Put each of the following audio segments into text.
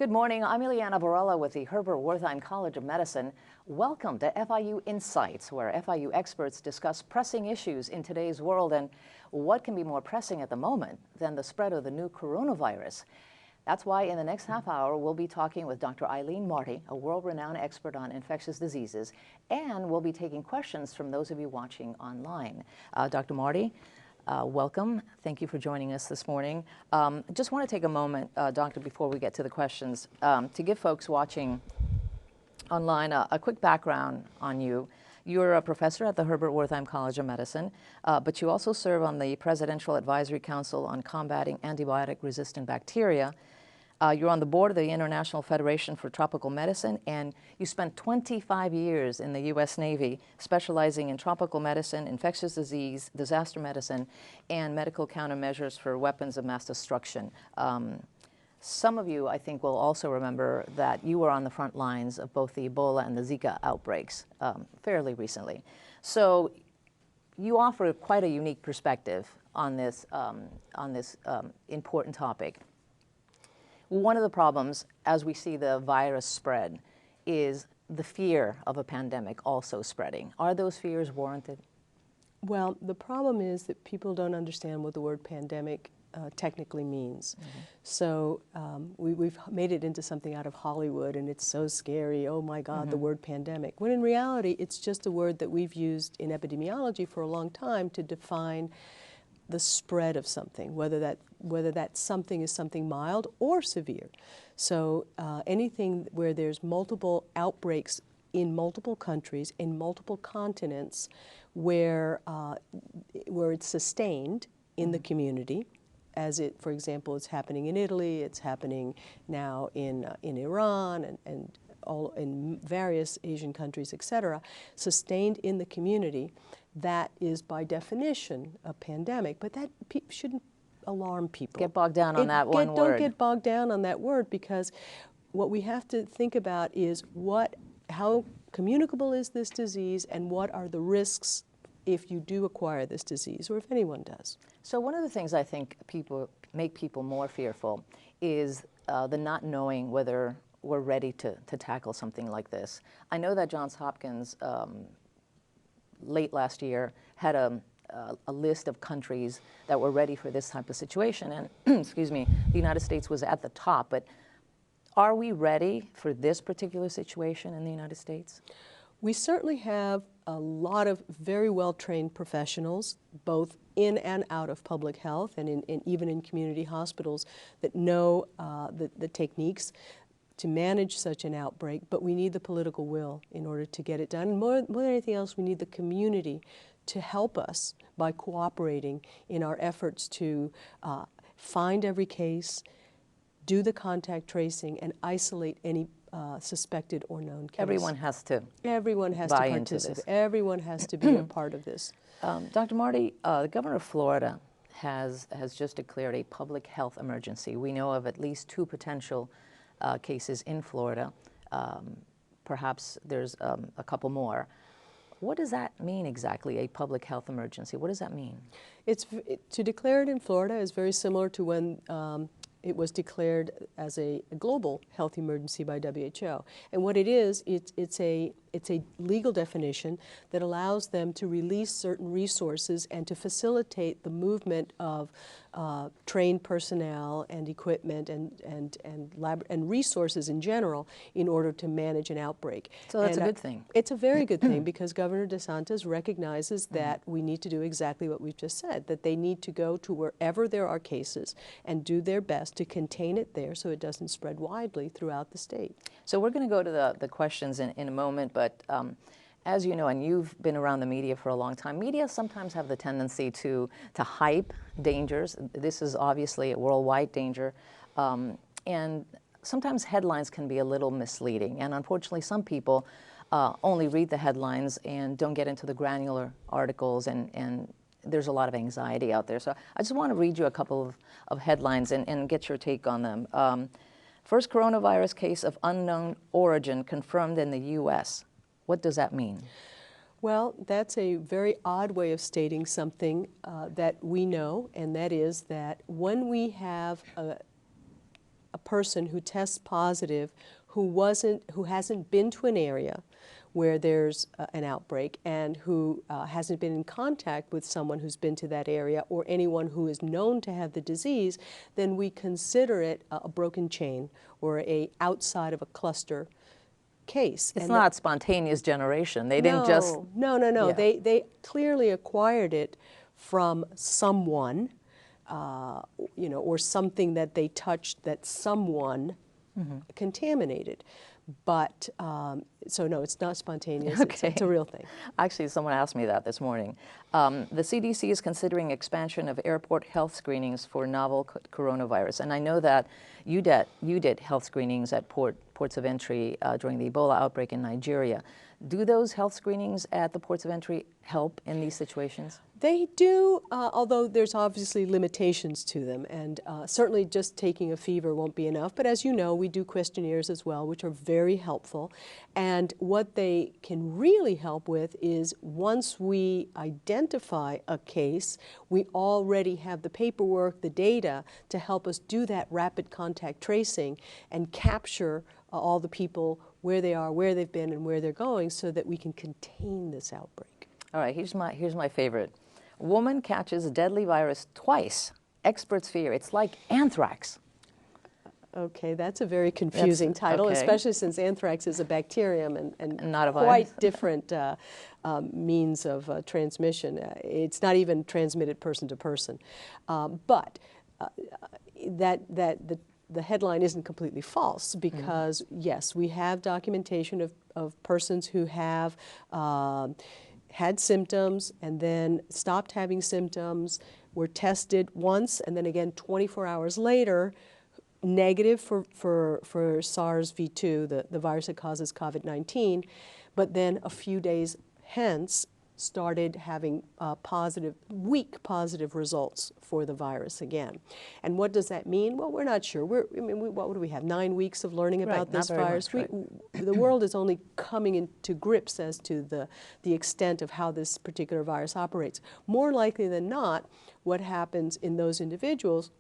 Good morning. I'm Ileana Varela with the Herbert Wertheim College of Medicine. Welcome to FIU Insights, where FIU experts discuss pressing issues in today's world. And what can be more pressing at the moment than the spread of the new coronavirus? That's why in the next half hour, we'll be talking with Dr. Aileen Marty, a world-renowned expert on infectious diseases, and we'll be taking questions from those of you watching online. Dr. Marty, welcome. Thank you for joining us this morning. Just want to take a moment, Doctor, before we get to the questions, to give folks watching online a quick background on you. You're a professor at the Herbert Wertheim College of Medicine, but you also serve on the Presidential Advisory Council on Combating Antibiotic-Resistant Bacteria. You're on the board of the International Federation for Tropical Medicine, and you spent 25 years in the U.S. Navy specializing in tropical medicine, infectious disease, disaster medicine, and medical countermeasures for weapons of mass destruction. Some of you, I think, will also remember that you were on the front lines of both the Ebola and the Zika outbreaks fairly recently. So you offer quite a unique perspective on this important topic. One of the problems, as we see the virus spread, is the fear of a pandemic also spreading. Are those fears warranted? Well, the problem is that people don't understand what the word pandemic technically means. Mm-hmm. So we've made it into something out of Hollywood, and it's so scary, oh my God, the word pandemic. When in reality, it's just a word that we've used in epidemiology for a long time to define the spread of something, whether that something is something mild or severe. So anything where there's multiple outbreaks in multiple countries, in multiple continents, where it's sustained in the community, as it, for example, it's happening in Italy, it's happening now in Iran and all in various Asian countries, etc., sustained in the community, that is by definition a pandemic. But that shouldn't alarm people. Get bogged down on that one word. Don't get bogged down on that word, because what we have to think about is how communicable is this disease, and what are the risks if you do acquire this disease, or if anyone does. So one of the things I think make people more fearful is the not knowing whether we're ready to tackle something like this. I know that Johns Hopkins late last year had a list of countries that were ready for this type of situation, and excuse me, the United States was at the top. But are we ready for this particular situation in the United States? We certainly have a lot of very well-trained professionals, both in and out of public health, and even in community hospitals, that know the techniques to manage such an outbreak, but we need the political will in order to get it done. And more than anything else, we need the community to help us by cooperating in our efforts to find every case, do the contact tracing, and isolate any suspected or known case. Everyone has to buy into this. Everyone has to be a part of this. Dr. Marty, the governor of Florida has just declared a public health emergency. We know of at least 2 potential cases in Florida. Perhaps there's a couple more. What does that mean exactly, a public health emergency? What does that mean? To declare it in Florida is very similar to when it was declared as a global health emergency by WHO. And what it is, it's a legal definition that allows them to release certain resources and to facilitate the movement of trained personnel and equipment and resources in general in order to manage an outbreak. So that's a good thing. It's a very good thing, because Governor DeSantis recognizes that we need to do exactly what we've just said, that they need to go to wherever there are cases and do their best to contain it there so it doesn't spread widely throughout the state. So we're going to go to the questions in a moment, but as you know, and you've been around the media for a long time, media sometimes have the tendency to hype dangers. This is obviously a worldwide danger, and sometimes headlines can be a little misleading, and unfortunately some people only read the headlines and don't get into the granular articles, and there's a lot of anxiety out there. So I just want to read you a couple of headlines and get your take on them. First coronavirus case of unknown origin confirmed in the U.S. What does that mean? Well, that's a very odd way of stating something that we know, and that is that when we have a person who tests positive who hasn't been to an area where there's an outbreak and who hasn't been in contact with someone who's been to that area or anyone who is known to have the disease, then we consider it a broken chain or a outside of a cluster case. It's not spontaneous generation. They didn't just... No. Yeah. They clearly acquired it from someone, or something that they touched that someone contaminated. But, so no, it's not spontaneous. Okay. It's a real thing. Actually, someone asked me that this morning. The CDC is considering expansion of airport health screenings for novel coronavirus. And I know that you did health screenings at ports of entry during the Ebola outbreak in Nigeria. Do those health screenings at the ports of entry help in these situations? They do, although there's obviously limitations to them, and certainly just taking a fever won't be enough. But as you know, we do questionnaires as well, which are very helpful. And what they can really help with is once we identify a case, we already have the paperwork, the data to help us do that rapid contact tracing and capture all the people, where they are, where they've been, and where they're going, so that we can contain this outbreak. All right, here's my favorite. Woman catches deadly virus twice. Experts fear it's like anthrax. Okay, that's a very confusing title, okay. especially since anthrax is a bacterium and not a virus. Quite different means of transmission. It's not even transmitted person to person. But the headline isn't completely false because, yes, we have documentation of persons who have had symptoms and then stopped having symptoms, were tested once, and then again 24 hours later, negative for SARS-V2, the virus that causes COVID-19, but then a few days hence started having weak positive results for the virus again. And what does that mean? Well, we're not sure. What do we have, 9 weeks of learning about this virus? The world is only coming into grips as to the extent of how this particular virus operates. More likely than not, what happens in those individuals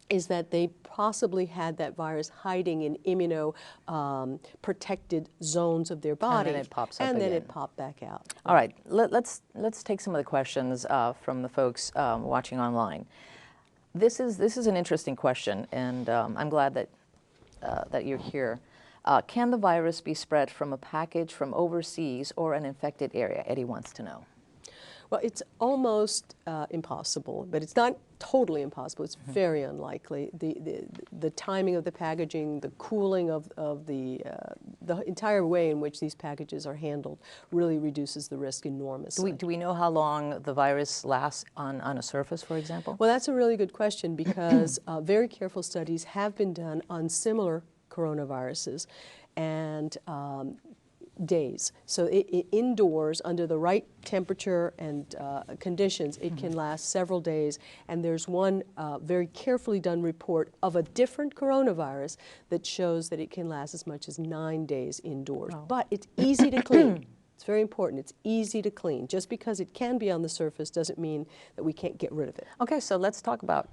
is that they possibly had that virus hiding in immuno-protected zones of their body. And then it pops up and then again. it popped back out. All right, let's take some of the questions from the folks watching online. This is an interesting question, and I'm glad that you're here. Can the virus be spread from a package from overseas or an infected area? Eddie wants to know. Well, it's almost impossible, but it's not totally impossible. It's very unlikely. The timing of the packaging, the cooling of the entire way in which these packages are handled really reduces the risk enormously. Do we know how long the virus lasts on a surface, for example? Well, that's a really good question because very careful studies have been done on similar coronaviruses and days. So indoors, under the right temperature and conditions, it can last several days. And there's one very carefully done report of a different coronavirus that shows that it can last as much as 9 days indoors. Oh. But it's easy to clean. It's very important. It's easy to clean. Just because it can be on the surface doesn't mean that we can't get rid of it. Okay, so let's talk about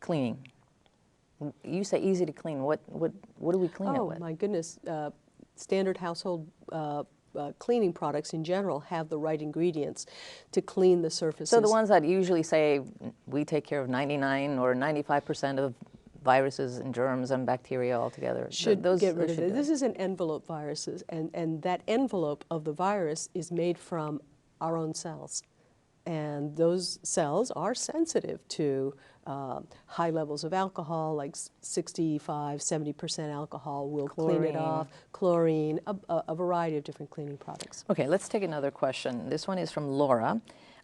cleaning. You say easy to clean. What do we clean it with? Oh, my goodness. Standard household cleaning products in general have the right ingredients to clean the surfaces. So the ones that usually say we take care of 99 or 95% of viruses and germs and bacteria altogether. Should get rid of it. This is an envelope viruses, and that envelope of the virus is made from our own cells. And those cells are sensitive to high levels of alcohol, like 65, 70% alcohol will clean it off, chlorine, a variety of different cleaning products. Okay, let's take another question. This one is from Laura.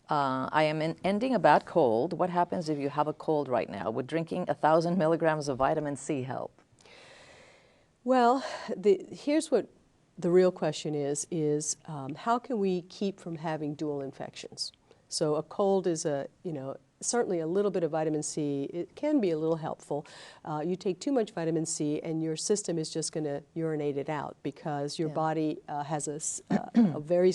I am ending a bad cold. What happens if you have a cold right now? Would drinking 1,000 milligrams of vitamin C help? Well, here's what the real question is how can we keep from having dual infections? So a cold is certainly a little bit of vitamin C, it can be a little helpful. You take too much vitamin C and your system is just going to urinate it out because your body has a very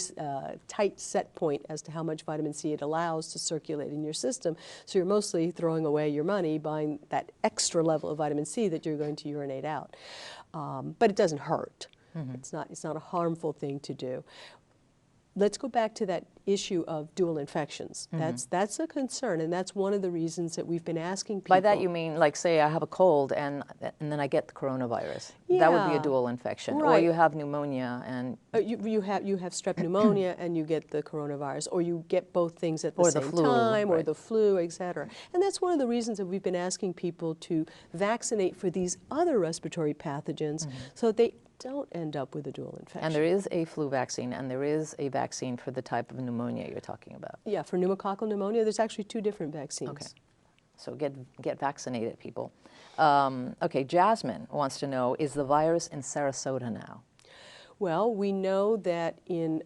tight set point as to how much vitamin C it allows to circulate in your system. So you're mostly throwing away your money buying that extra level of vitamin C that you're going to urinate out. But it doesn't hurt. It's not a harmful thing to do. Let's go back to that issue of dual infections. That's a concern, and that's one of the reasons that we've been asking people. By that you mean, like, say I have a cold and then I get the coronavirus. That would be a dual infection. Right. Or you have pneumonia and you have strep pneumonia and you get the coronavirus, or you get both things at the or same the flu, time, or right. the flu, etc. And that's one of the reasons that we've been asking people to vaccinate for these other respiratory pathogens, so that they don't end up with a dual infection. And there is a flu vaccine, and there is a vaccine for the type of pneumonia you're talking about. Yeah, for pneumococcal pneumonia, there's actually 2 different vaccines. Okay. So get vaccinated, people. Okay, Jasmine wants to know, is the virus in Sarasota now? Well, we know that in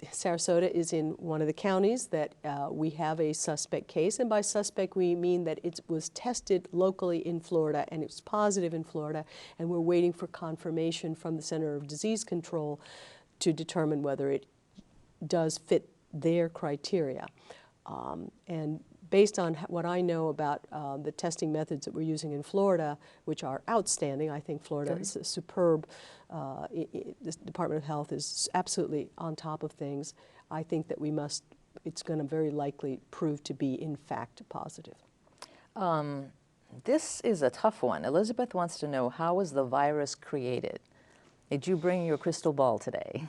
Sarasota is in one of the counties that we have a suspect case, and by suspect we mean that it was tested locally in Florida and it's positive in Florida, and we're waiting for confirmation from the Center of Disease Control to determine whether it does fit their criteria. And based on what I know about the testing methods that we're using in Florida, which are outstanding, I think Florida is superb. The Department of Health is absolutely on top of things. I think that it's going to very likely prove to be, in fact, positive. This is a tough one. Elizabeth wants to know, how was the virus created? Did you bring your crystal ball today?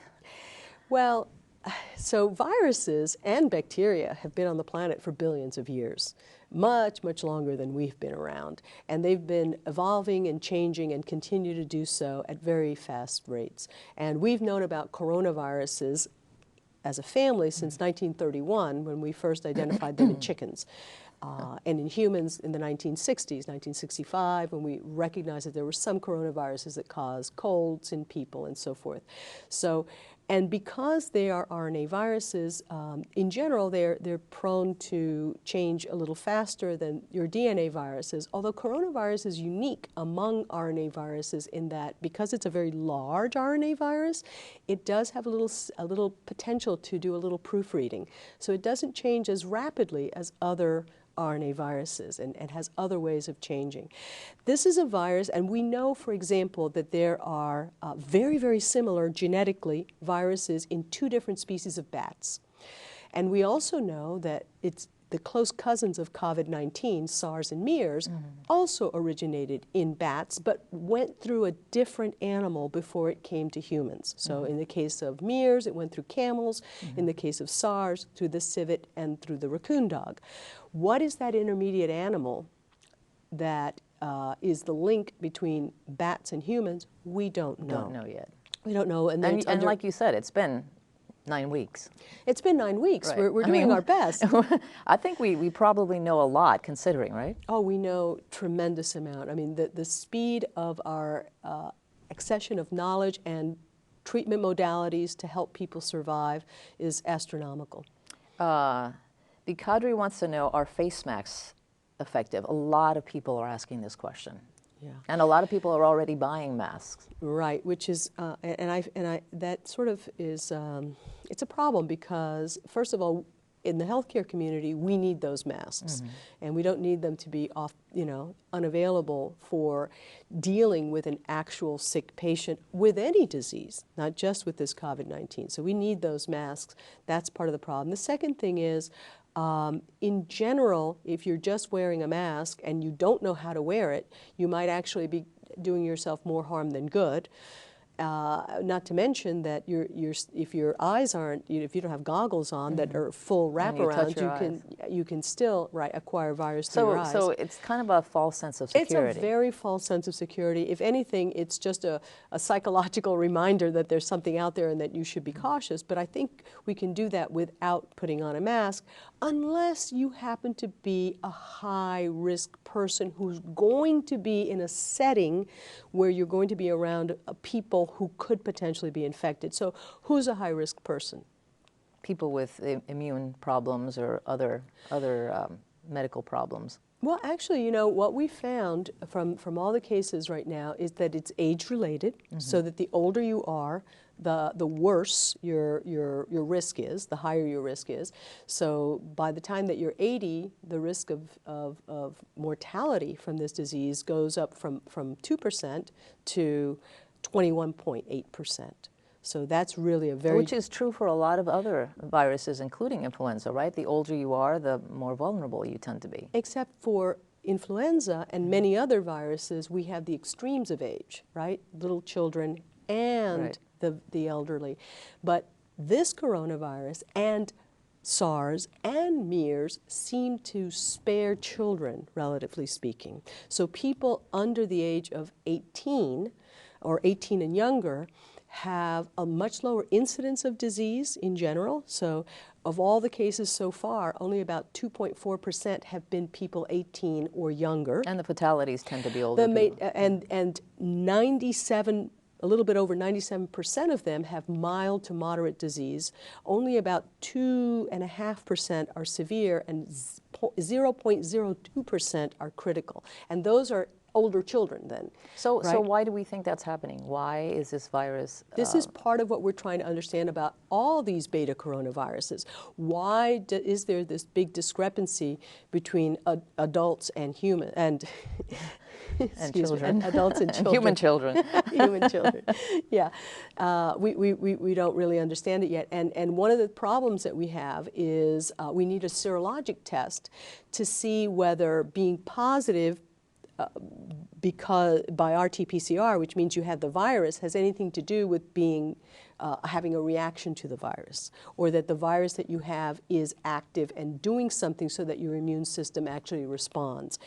Well, so viruses and bacteria have been on the planet for billions of years, much, much longer than we've been around. And they've been evolving and changing and continue to do so at very fast rates. And we've known about coronaviruses as a family since 1931, when we first identified them in chickens. And in humans in the 1960s, 1965, when we recognized that there were some coronaviruses that caused colds in people and so forth. And because they are RNA viruses, in general, they're prone to change a little faster than your DNA viruses, although coronavirus is unique among RNA viruses in that because it's a very large RNA virus, it does have a little potential to do a little proofreading. So it doesn't change as rapidly as other RNA viruses and has other ways of changing. This is a virus, and we know, for example, that there are very, very similar genetically viruses in 2 different species of bats. And we also know that it's the close cousins of COVID-19, SARS and MERS, also originated in bats, but went through a different animal before it came to humans. So in the case of MERS, it went through camels. In the case of SARS, through the civet and through the raccoon dog. What is that intermediate animal that is the link between bats and humans? We don't know. Don't know yet. We don't know. And like you said, it's been 9 weeks. It's been 9 weeks. Right. We're doing our best. I think we probably know a lot, considering, right? Oh, we know tremendous amount. I mean, the speed of our accession of knowledge and treatment modalities to help people survive is astronomical. The cadre wants to know, are face masks effective? A lot of people are asking this question. Yeah. And a lot of people are already buying masks. Right, which is, that sort of is, it's a problem because, first of all, in the healthcare community, we need those masks, and we don't need them to be unavailable for dealing with an actual sick patient with any disease, not just with this COVID-19. So we need those masks. That's part of the problem. The second thing is, in general, if you're just wearing a mask and you don't know how to wear it, you might actually be doing yourself more harm than good. Not to mention that if your eyes aren't, if you don't have goggles on that are full wraparound, you can still acquire virus through your eyes. So it's kind of a false sense of security. It's a very false sense of security. If anything, it's just a psychological reminder that there's something out there and that you should be cautious. But I think we can do that without putting on a mask, unless you happen to be a high-risk person who's going to be in a setting where you're going to be around people who could potentially be infected. So who's a high-risk person? people with immune problems or other medical problems? Well, actually, you know, what we found from all the cases right now is that it's age-related, so that the older you are, the worse your risk is, the higher your risk is. So by the time that you're 80, the risk of mortality from this disease goes up from 2% to 21.8%. So that's really a very... Which is true for a lot of other viruses, including influenza, right? The older you are, the more vulnerable you tend to be. Except for influenza and many other viruses, we have the extremes of age, right? Little children and the elderly. But this coronavirus and SARS and MERS seem to spare children, relatively speaking. So people under the age of 18 or 18 and younger have a much lower incidence of disease in general. So of all the cases so far, only about 2.4% have been people 18 or younger. And the fatalities tend to be older people. And 97, a little bit over 97% of them have mild to moderate disease. Only about 2.5% are severe, and 0.02% are critical. And those are older children then. So why do we think that's happening? Why is this virus? This is part of what we're trying to understand about all these beta coronaviruses. Why is there this big discrepancy between adults and human and children, adults and children, human children, human children? Yeah, we don't really understand it yet. And one of the problems that we have is we need a serologic test to see whether being positive because by RT-PCR, which means you have the virus, has anything to do with being having a reaction to the virus, or that the virus that you have is active and doing something so that your immune system actually responds.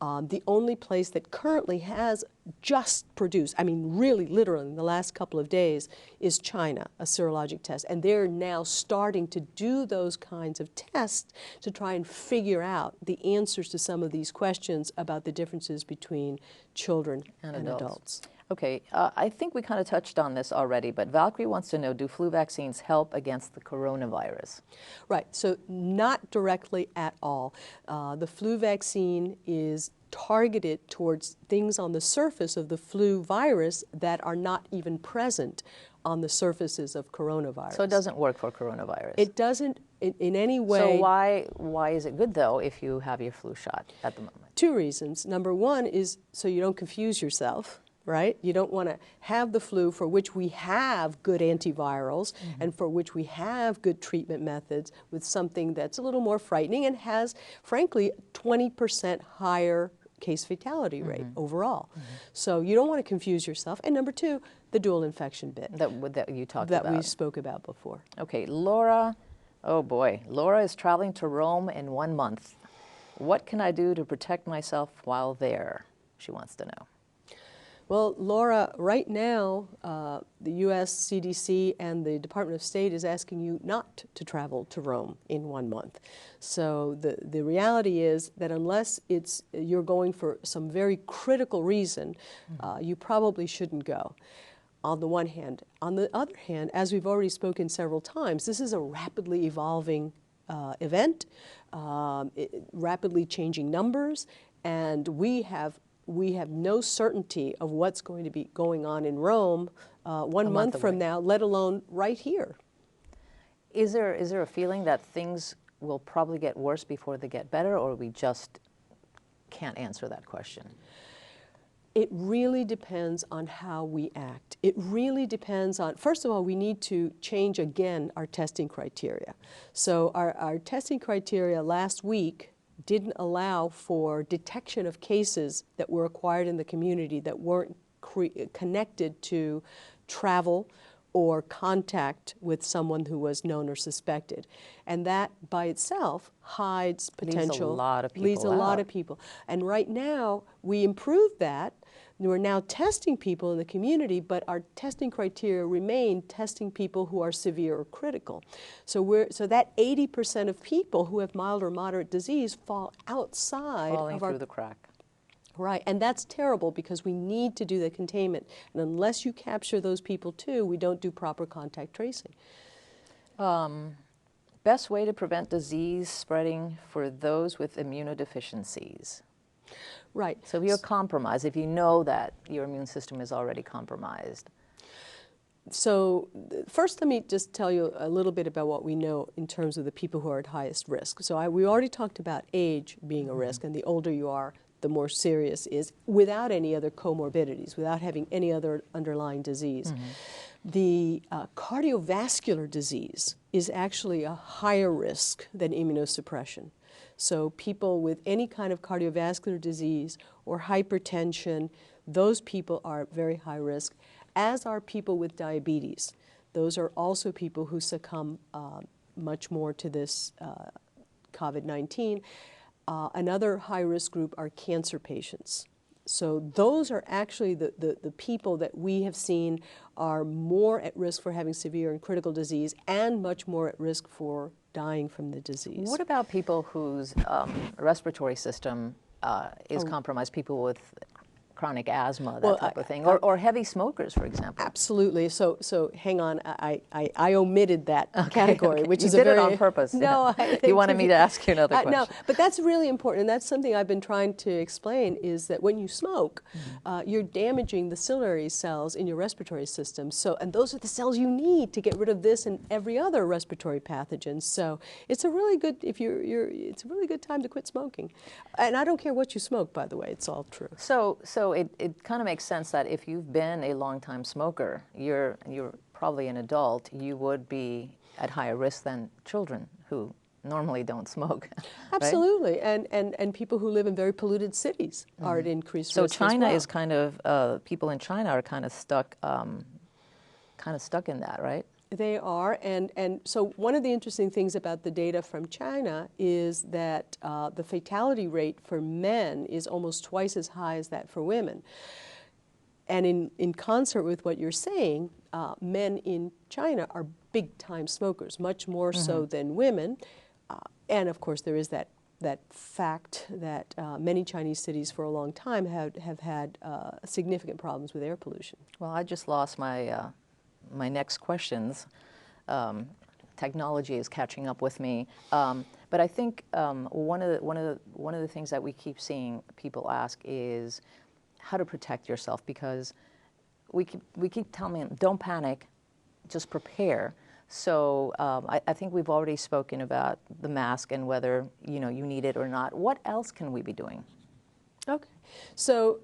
The only place that currently has just produced, I mean really literally in the last couple of days, is China, a serologic test. And they're now starting to do those kinds of tests to try and figure out the answers to some of these questions about the differences between children and adults. Okay, I think we kind of touched on this already, but Valkyrie wants to know, do flu vaccines help against the coronavirus? Right, so not directly at all. The flu vaccine is targeted towards things on the surface of the flu virus that are not even present on the surfaces of coronavirus. So it doesn't work for coronavirus? It doesn't in any way. So why is it good, though, if you have your flu shot at the moment? Two reasons. Number one is so you don't confuse yourself. Right? You don't want to have the flu, for which we have good antivirals and for which we have good treatment methods, with something that's a little more frightening and has, frankly, 20% higher case fatality rate overall. So you don't want to confuse yourself. And number two, the dual infection bit that you talked about. That we spoke about before. Okay, Laura, oh boy, Laura is traveling to Rome in 1 month. What can I do to protect myself while there? She wants to know. Well, Laura, right now, the U.S. CDC and the Department of State is asking you not to travel to Rome in 1 month. So the reality is that unless you're going for some very critical reason, you probably shouldn't go, on the one hand. On the other hand, as we've already spoken several times, this is a rapidly evolving event, rapidly changing numbers, and we have no certainty of what's going to be going on in Rome 1 month from now, let alone right here. Is there a feeling that things will probably get worse before they get better, or we just can't answer that question? It really depends on how we act. It really depends on, first of all, we need to change again our testing criteria. So our testing criteria last week didn't allow for detection of cases that were acquired in the community that weren't connected to travel or contact with someone who was known or suspected. And that by itself hides potential, leaves a lot of people. And right now, we improved that. We're now testing people in the community, but our testing criteria remain testing people who are severe or critical. So that 80% of people who have mild or moderate disease fall outside of through the crack. Right, and that's terrible because we need to do the containment. And unless you capture those people too, we don't do proper contact tracing. Best way to prevent disease spreading for those with immunodeficiencies. Right. So if you're compromised, if you know that your immune system is already compromised. So first, let me just tell you a little bit about what we know in terms of the people who are at highest risk. So we already talked about age being a risk, and the older you are, the more serious is, without any other comorbidities, without having any other underlying disease. The cardiovascular disease is actually a higher risk than immunosuppression. So people with any kind of cardiovascular disease or hypertension, those people are very high risk, as are people with diabetes. Those are also people who succumb much more to this COVID-19. Another high-risk group are cancer patients. So those are actually the people that we have seen are more at risk for having severe and critical disease and much more at risk for dying from the disease. What about people whose respiratory system is compromised, people with chronic asthma, that type of thing, or heavy smokers, for example? Absolutely. So hang on, I omitted that category, which is you a did very... it on purpose. No, you wanted me to ask you another question. No, but that's really important, and that's something I've been trying to explain, is that when you smoke, you're damaging the ciliary cells in your respiratory system. So, and those are the cells you need to get rid of this and every other respiratory pathogen. So it's a really good, it's a really good time to quit smoking. And I don't care what you smoke, by the way, it's all true. So it kind of makes sense that if you've been a long-time smoker, you're probably an adult, you would be at higher risk than children who normally don't smoke. Absolutely, right? and people who live in very polluted cities are at increased risk. So China as well. is kind of, people in China are kind of stuck in that, right? They are, and so one of the interesting things about the data from China is that the fatality rate for men is almost twice as high as that for women. And in concert with what you're saying, men in China are big-time smokers, much more so than women. And of course, there is that fact that many Chinese cities for a long time have had significant problems with air pollution. Well, I just lost my next questions. Technology is catching up with me, but I think one of the things that we keep seeing people ask is how to protect yourself, because we keep telling them, don't panic, just prepare. So I think we've already spoken about the mask and whether you need it or not. What else can we be doing? Okay, so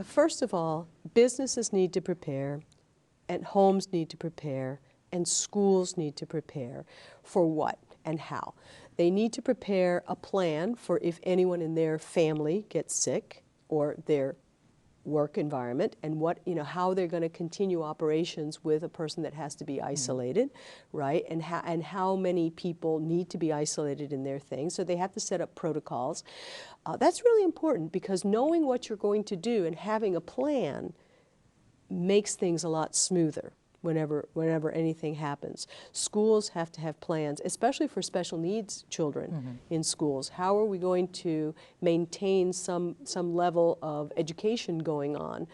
first of all, businesses need to prepare, and homes need to prepare, and schools need to prepare for what and how. They need to prepare a plan for if anyone in their family gets sick or their work environment, and how they're going to continue operations with a person that has to be isolated, right? And how many people need to be isolated in their things. So they have to set up protocols. That's really important, because knowing what you're going to do and having a plan makes things a lot smoother whenever anything happens. Schools have to have plans, especially for special needs children in schools. How are we going to maintain some level of education going on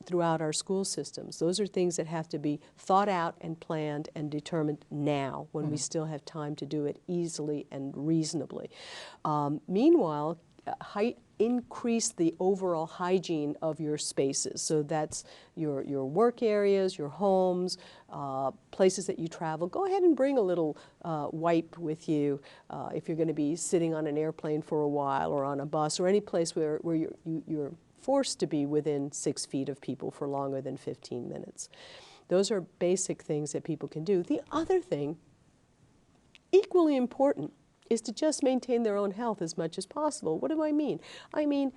throughout our school systems? Those are things that have to be thought out and planned and determined now, when we still have time to do it easily and reasonably. Meanwhile, increase the overall hygiene of your spaces. So that's your work areas, your homes, places that you travel. Go ahead and bring a little wipe with you if you're going to be sitting on an airplane for a while, or on a bus, or any place where you're forced to be within 6 feet of people for longer than 15 minutes. Those are basic things that people can do. The other thing, equally important, is to just maintain their own health as much as possible. What do I mean? I mean,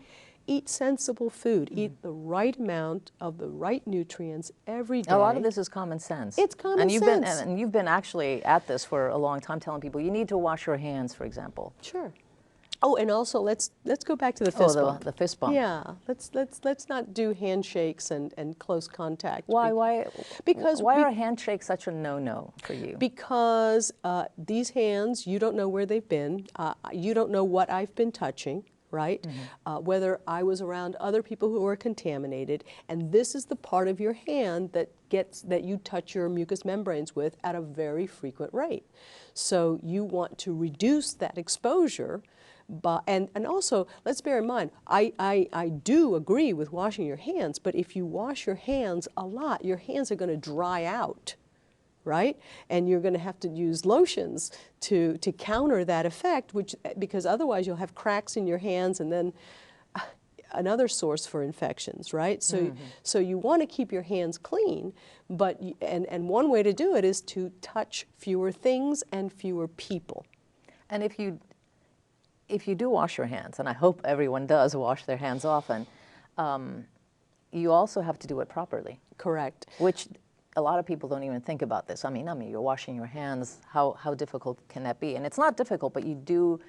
eat sensible food. Eat the right amount of the right nutrients every day. A lot of this is common sense. It's common sense. And you've been actually at this for a long time, telling people you need to wash your hands, for example. Sure. Oh, and also let's go back to the fist bump. The fist bump. Yeah, let's not do handshakes and close contact. Why? Because why are handshakes such a no-no for you? Because these hands, you don't know where they've been. You don't know what I've been touching, right? Whether I was around other people who were contaminated, and this is the part of your hand that you touch your mucous membranes with at a very frequent rate. So you want to reduce that exposure. And also, let's bear in mind, I do agree with washing your hands, but if you wash your hands a lot, your hands are going to dry out, right? And you're going to have to use lotions to counter that effect, because otherwise you'll have cracks in your hands and then another source for infections, right? So, so you want to keep your hands clean, but and one way to do it is to touch fewer things and fewer people. And if you do wash your hands, and I hope everyone does wash their hands often, you also have to do it properly. Correct. Which a lot of people don't even think about this. I mean, you're washing your hands. How difficult can that be? And it's not difficult, but you do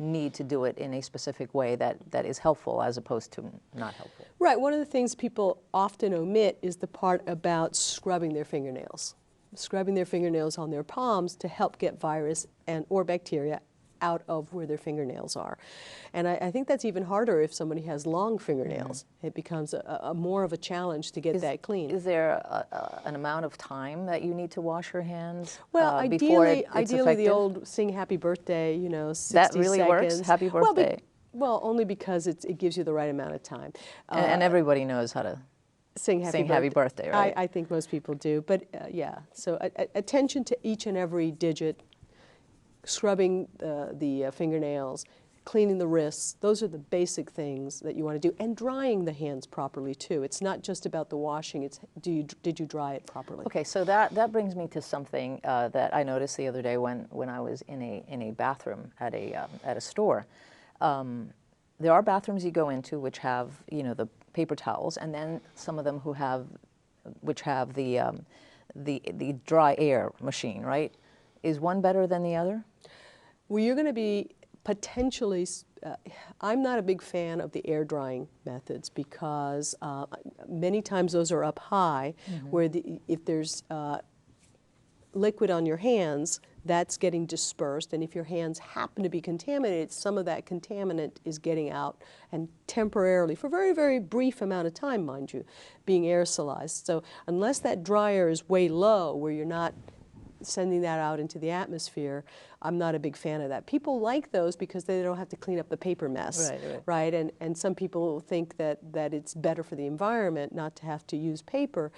need to do it in a specific way that is helpful as opposed to not helpful. Right. One of the things people often omit is the part about scrubbing their fingernails. Scrubbing their fingernails on their palms to help get virus or bacteria out of where their fingernails are. And I think that's even harder if somebody has long fingernails. It becomes a more of a challenge to get that clean. Is there an amount of time that you need to wash your hands well, before ideally it's effective? the old sing happy birthday, 60 that really seconds. works? Happy birthday. Well, only because it gives you the right amount of time. And everybody knows how to sing happy birthday, right? I think most people do. But yeah, so attention to each and every digit, scrubbing the fingernails, cleaning the wrists. Those are the basic things that you want to do. And drying the hands properly, too. It's not just about the washing. It's did you dry it properly? Okay, so that brings me to something that I noticed the other day when I was in a bathroom at a store. There are bathrooms you go into which have, the paper towels, and then some of them which have the dry air machine, right? Is one better than the other? Well, you're going to be potentially, I'm not a big fan of the air drying methods because many times those are up high where if there's liquid on your hands, that's getting dispersed, and if your hands happen to be contaminated, some of that contaminant is getting out and temporarily, for a very, very brief amount of time, mind you, being aerosolized. So unless that dryer is way low where you're not sending that out into the atmosphere, I'm not a big fan of that. People like those because they don't have to clean up the paper mess, right? And some people think that it's better for the environment not to have to use paper,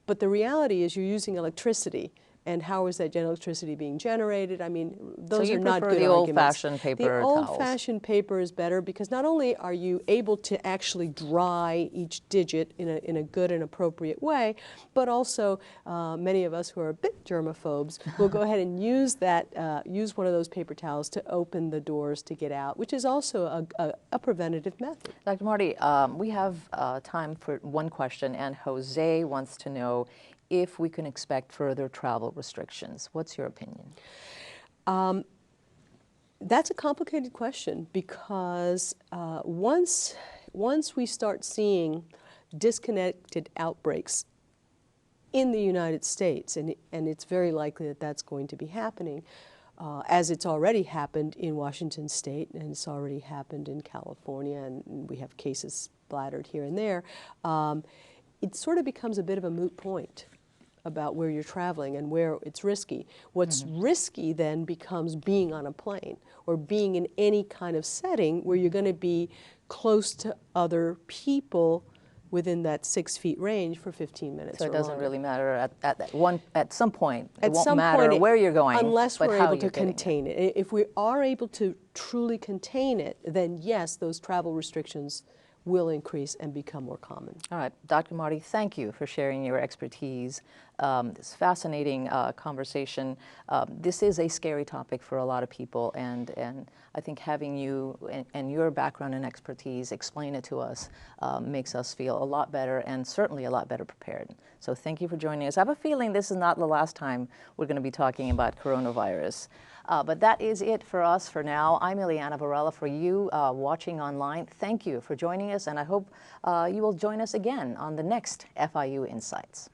but the reality is you're using electricity. And how is that electricity being generated? I mean, those are not good arguments. So you prefer the old-fashioned paper towels? The old-fashioned paper is better because not only are you able to actually dry each digit in a good and appropriate way, but also many of us who are a bit germaphobes will go ahead and use one of those paper towels to open the doors to get out, which is also a preventative method. Dr. Marty, we have time for one question, and Jose wants to know if we can expect further travel restrictions. What's your opinion? That's a complicated question because once we start seeing disconnected outbreaks in the United States, and it's very likely that that's going to be happening, as it's already happened in Washington State, and it's already happened in California, and we have cases splattered here and there, it sort of becomes a bit of a moot point about where you're traveling and where it's risky. What's risky then becomes being on a plane or being in any kind of setting where you're going to be close to other people within that 6 feet range for 15 minutes. So it or doesn't longer. really matter at some point. It won't some matter point where you're going, unless but we're how able to you're getting contain it. If we are able to truly contain it, then yes, those travel restrictions will increase and become more common. All right, Dr. Marty, thank you for sharing your expertise. This fascinating conversation. This is a scary topic for a lot of people, and I think having you and your background and expertise explain it to us makes us feel a lot better and certainly a lot better prepared. So thank you for joining us. I have a feeling this is not the last time we're going to be talking about coronavirus. But that is it for us for now. I'm Ileana Varela. For you watching online, thank you for joining us, and I hope you will join us again on the next FIU Insights.